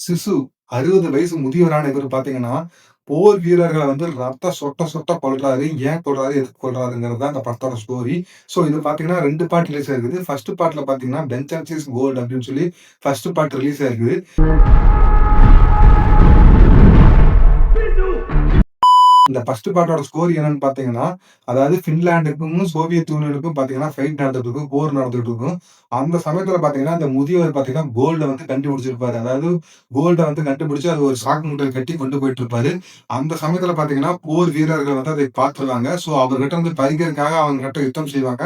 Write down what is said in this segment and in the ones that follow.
சிசு 60 வயசு முதியவரான இவரு பார்த்தீங்கன்னா, போர் வீரர்கள வந்து ரத்தம் சொட்ட சொட்ட கொல்றாரு. ஏன் கொல்றாரு? எதுக்கு கொல்றாருங்கிறது தான் இந்த படத்தோட ஸ்டோரி. ஸோ இது பார்த்தீங்கன்னா 2 பார்ட் ரிலீஸ் ஆயிருக்குது. ஃபர்ஸ்ட் பார்ட்ல பார்த்தீங்கன்னா, "பென்சான்ஸ் இஸ் கோல்ட்" அப்படின்னு சொல்லி ஃபர்ஸ்ட் பார்ட் ரிலீஸ் ஆயிருக்குது. இந்த ஃபர்ஸ்ட் பார்ட்டோட ஸ்டோரி என்னன்னு பார்த்தீங்கன்னா, அதாவது பின்லாந்துக்கும், சோவியத் யூனியனுக்கும் பார்த்தீங்கன்னா ஃபைட் நடந்துட்டு இருக்கும். போர் நடந்துட்டு இருக்கும். அந்த சமயத்தில பார்த்தீங்கன்னா, இந்த முதியவர் பார்த்தீங்கன்னா, கோல்ட வந்து கண்டுபிடிச்சிருப்பாரு. அதாவது கோல்ட வந்து கண்டுபிடிச்சு அது ஒரு சாக்கு மூட்டையில கட்டி கொண்டு போயிட்டு இருப்பாரு. அந்த சமயத்தில பார்த்தீங்கன்னா, போர் வீரர்கள் வந்து அதை பார்த்துருவாங்க. ஸோ அவர்கிட்ட இருந்து பறிக்கிறதுக்காக அவங்ககிட்ட யுத்தம் செய்வாங்க.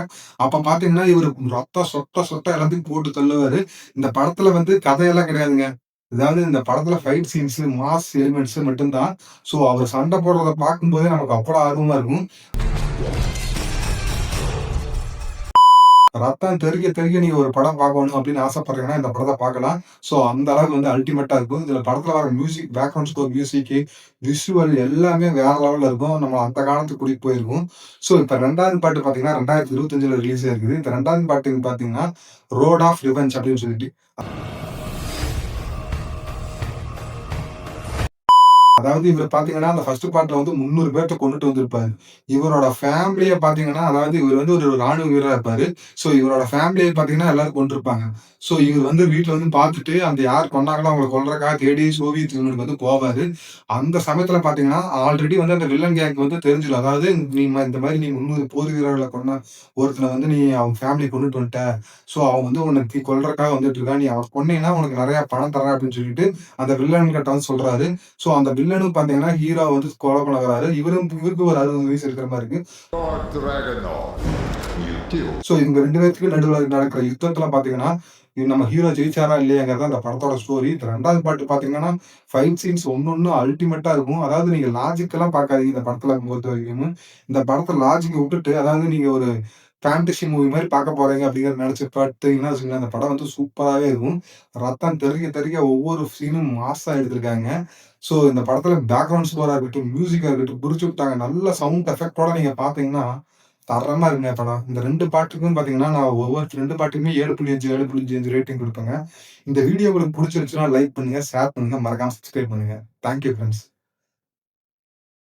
அப்ப பார்த்தீங்கன்னா, இவரு ரத்தம் சொட்ட சொட்ட எல்லாத்தையும் போட்டு தள்ளுவாரு. இந்த படத்தில வந்து கதையெல்லாம் கிடையாதுங்க. அதாவது இந்த படத்துல ஃபைட் சீன்ஸ், மாஸ் எலிமெண்ட்ஸ் மட்டும் தான். ஸோ அவர் சண்டை போடுறத பார்க்கும்போதே நமக்கு அவ்வளோ ஆர்வமா இருக்கும். ரத்தம் தெறிக்க தெறிக்க நீங்க ஒரு படம் பார்க்கணும் அப்படின்னு ஆசைப்படுறீங்கன்னா, இந்த படத்த பார்க்கலாம். ஸோ அந்த அளவுக்கு வந்து அல்டிமேட்டா இருக்கும். இதுல படத்துல வர மியூசிக், பேக்கிரவுண்ட் ஸ்கோர் மியூசிக்கு, விஷுவல் எல்லாமே வேற லெவல்ல இருக்கும். நம்ம அந்த காலத்துக்கு கூட்டிட்டு போயிருக்கும். ஸோ இப்ப 2வது பாட்டு பார்த்தீங்கன்னா, 2025ல ரிலீஸ் ஆயிருக்குது. இந்த 2வது பாட்டுக்கு பார்த்தீங்கன்னா, ரோட் ஆஃப் ரிவெஞ்ச் அப்படின்னு சொல்லிட்டு. அதாவது இவரு பார்த்தீங்கன்னா, அந்த ஃபர்ஸ்ட் பார்ட்ல வந்து 300 பேர்த்த கொன்னுட்டு வந்திருப்பாரு. இவரோட ஃபேமிலிய பார்த்தீங்கன்னா, அதாவது இவரு வந்து ஒரு ராணுவ வீரரா இருப்பாரு. ஸோ இவரோட ஃபேமிலிய பார்த்தீங்கன்னா, எல்லாரும் கொன்றுப்பாங்க. ஸோ இவரு வந்து வீட்ல வந்து பார்த்துட்டு, அந்த யார் கொன்னாங்களோ அவங்கள கொல்றதுக்காக தேடி சோவியத் யூனியனுக்கு வந்து போவாரு. அந்த சமயத்துல பார்த்தீங்கன்னா, ஆல்ரெடி வந்து அந்த வில்லன் கேங்க்கு வந்து தெரிஞ்சிரும். அதாவது இந்த மாரி நீ 300 போர் வீரர்கள கொன்ன ஒருத்தன வந்து நீ அவன் ஃபேமிலிய கொன்னுட்டு வந்துட்ட. ஸோ அவன் வந்து உன்ன கொல்றதுக்காக வந்துட்டு இருக்கான். நீ அவன கொன்னீன்னா உனக்கு நெறைய பணம் தர்றேன் அப்படின்னு சொல்லிட்டு, அந்த வில்லன் கிட்ட வந்து சொல்றாரு. ஸோ அந்த வில்லனும் பார்த்தீங்கன்னா, ஹீரோவ வந்து கொலை பண்ண வராரு. இவருக்கு ஒரு 60 வயசு இருக்கிற மாரி இருக்கு. ஸோ இவங்க 2 பேத்துக்கு நடுவுல நடக்கிற யுத்தத்துல பார்த்தீங்கன்னா, நம்ம ஹீரோ ஜெயிச்சாரா இல்லையாங்கிறது அந்த படத்தோட ஸ்டோரி. இந்த 2வது பார்ட் பார்த்தீங்கன்னா, ஃபைட் சீன்ஸ் ஒண்ணொண்ணும் அல்டிமேட்டா இருக்கும். அதாவது நீங்க லாஜிக்கெல்லாம் பார்க்காதீங்க இந்த படத்துல பொறுத்தவரைக்கும். இந்த படத்த லாஜிக்க விட்டுட்டு, அதாவது நீங்க ஒரு ஃபேண்டசி மூவி மாரி பார்க்க போறீங்க அப்படிங்கிறத நெனச்சு பார்த்தீங்கன்னா வச்சுக்கங்களேன், அந்த படம் வந்து சூப்பராவே இருக்கும். ரத்தம் தெறிக்க தெறிக்க ஒவ்வொரு சீனும் மாஸா எடுத்திருக்காங்க. ஸோ இந்த படத்துல பேக்கிரவுண்ட் ஸ்கோரா இருக்கட்டும், மியூசிக்கா இருக்கட்டும் பிரிச்சு விட்டாங்க. நல்ல சவுண்ட் எஃபெக்ட்டோட நீங்க பார்த்தீங்கன்னா, தரமா இருக்குங்க படம். இந்த 2 பாட்டுக்கும் பார்த்தீங்கன்னா, நான் ஒவ்வொரு 2 பாட்டுக்குமே 7.5, 7.5 ரேட்டிங் குடுப்பேங்க. இந்த வீடியோ உங்களுக்கு புடிச்சிருந்துச்சுன்னா லைக் பண்ணுங்க, ஷேர் பண்ணுங்க, மறக்காம சப்ஸ்கிரைப் பண்ணுங்க. Thank you friends.